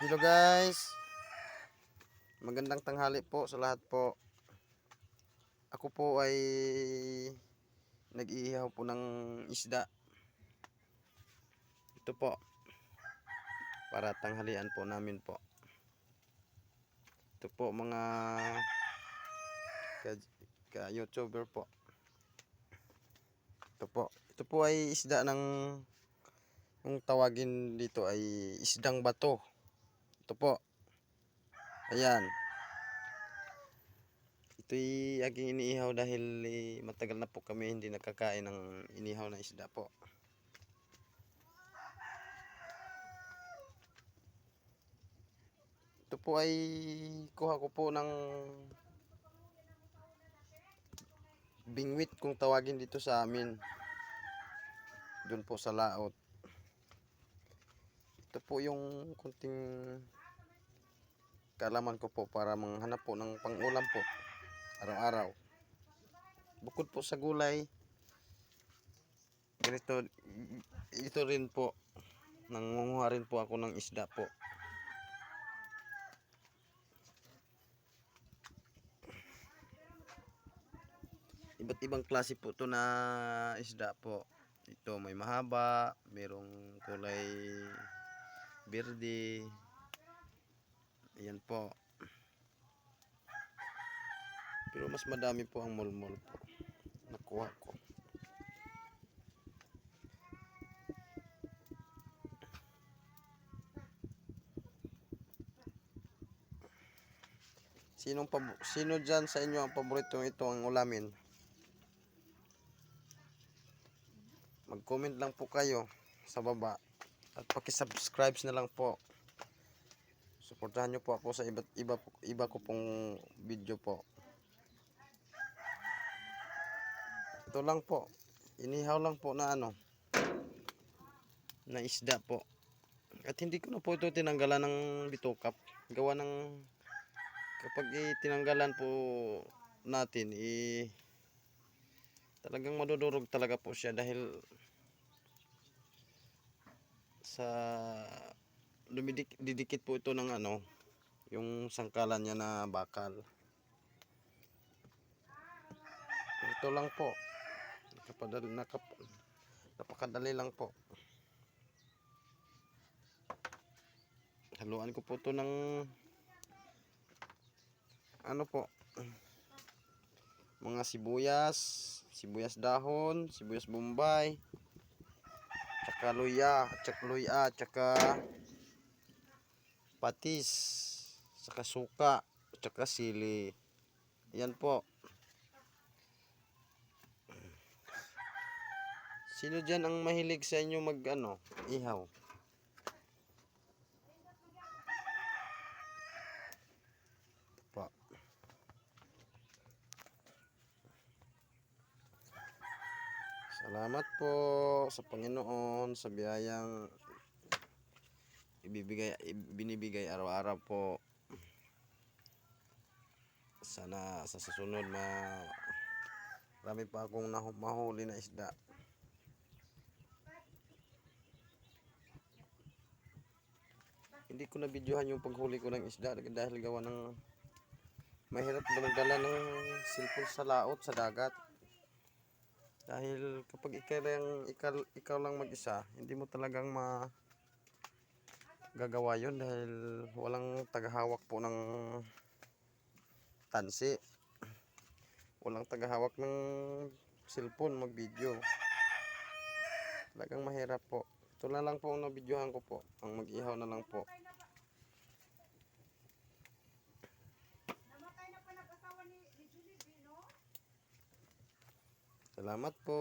Hello guys, magandang tanghali po sa lahat po. Ako po ay nag-iihaw po ng isda. Ito po, para tanghalian po namin po. Ito po mga ka-YouTuber po. Ito po ay isda ng, yung tawagin dito ay isdang bato. Ito po, ayan. Ito'y aking iniihaw dahil matagal na po kami hindi nakakain ng inihaw na isda po. Ito po ay kuha ko po ng bingwit kung tawagin dito sa amin. Doon po sa laot. Ito po yung kunting kaalaman ko po para manghanap po ng pang-ulam po araw-araw. Bukod po sa gulay, ito rin po, nangunguha rin po ako ng isda po. Iba't ibang klase po to na isda po. Ito may mahaba, mayroong kulay berde. Ayan po. Pero mas madami po ang mulmol po. Nakuha ko. Sino dyan sa inyo ang paborito ito ang ulamin? Mag-comment lang po kayo sa baba at paki-subscribe na lang po. Suportahan nyo po ako sa iba ko pong video po. Ito lang po. Inihaw lang po na na isda po. At hindi ko na po ito tinanggalan ng bitukap. Gawa ng kapag tinanggalan po natin talagang madudurog talaga po siya dahil sa didikit po ito ng yung sangkalan niya na bakal. Ito lang po. Napakadali lang po. Haluan ko po ito ng po, mga sibuyas dahon, sibuyas bombay, tsaka luya, tsaka patis, tsaka suka, tsaka sili. Yan po. Sino dyan ang mahilig sa inyo ihaw? Po. Salamat po sa Panginoon sa biyayang binibigay araw-araw po. Sana sa susunod marami pa akong mahuli na isda. Hindi ko na videohan yung paghuli ko ng isda dahil gawa ng mahirap magdala ng cellphone sa laot, sa dagat. Dahil kapag ikaw lang mag-isa, hindi mo talagang magagawa yun dahil walang tagahawak po ng tansi. Walang tagahawak ng cellphone mag-video. Talagang mahirap po. Ito na lang po ang nabidyohan ko po. Ang mag-ihaw na lang po. Salamat po.